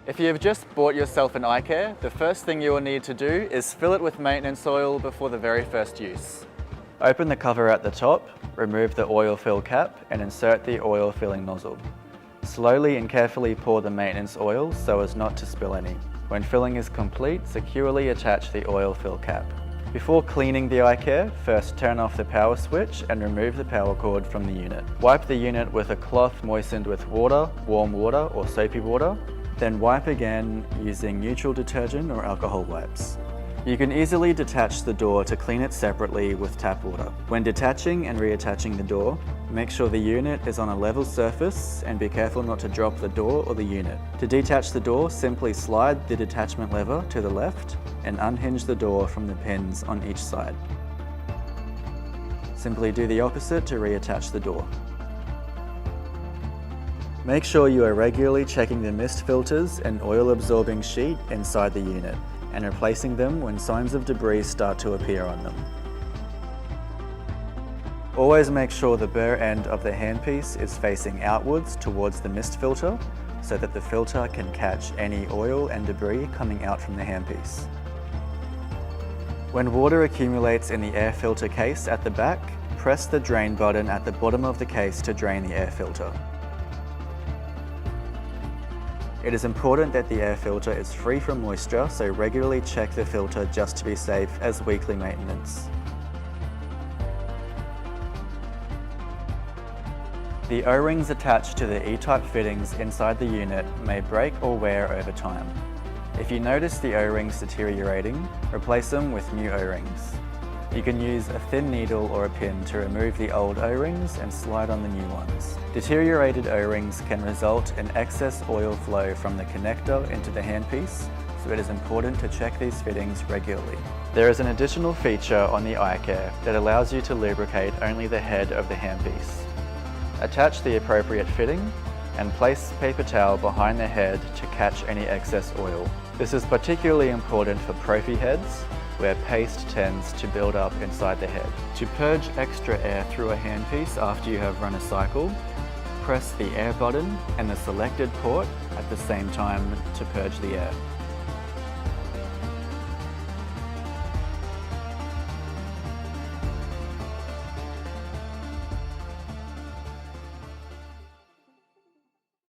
If you have just bought yourself an iCare, the first thing you will need to do is fill it with maintenance oil before the very first use. Open the cover at the top, remove the oil fill cap and insert the oil filling nozzle. Slowly and carefully pour the maintenance oil so as not to spill any. When filling is complete, securely attach the oil fill cap. Before cleaning the iCare, first turn off the power switch and remove the power cord from the unit. Wipe the unit with a cloth moistened with water, warm water or soapy water, then wipe again using neutral detergent or alcohol wipes. You can easily detach the door to clean it separately with tap water. When detaching and reattaching the door, make sure the unit is on a level surface and be careful not to drop the door or the unit. To detach the door, simply slide the detachment lever to the left and unhinge the door from the pins on each side. Simply do the opposite to reattach the door. Make sure you are regularly checking the mist filters and oil absorbing sheet inside the unit and replacing them when signs of debris start to appear on them. Always make sure the burr end of the handpiece is facing outwards towards the mist filter so that the filter can catch any oil and debris coming out from the handpiece. When water accumulates in the air filter case at the back, press the drain button at the bottom of the case to drain the air filter. It is important that the air filter is free from moisture, so regularly check the filter just to be safe as weekly maintenance. The O-rings attached to the E-type fittings inside the unit may break or wear over time. If you notice the O-rings deteriorating, replace them with new O-rings. You can use a thin needle or a pin to remove the old O-rings and slide on the new ones. Deteriorated O-rings can result in excess oil flow from the connector into the handpiece, so it is important to check these fittings regularly. There is an additional feature on the iCare that allows you to lubricate only the head of the handpiece. Attach the appropriate fitting and place paper towel behind the head to catch any excess oil. This is particularly important for prophy heads, where paste tends to build up inside the head. To purge extra air through a handpiece after you have run a cycle, press the air button and the selected port at the same time to purge the air.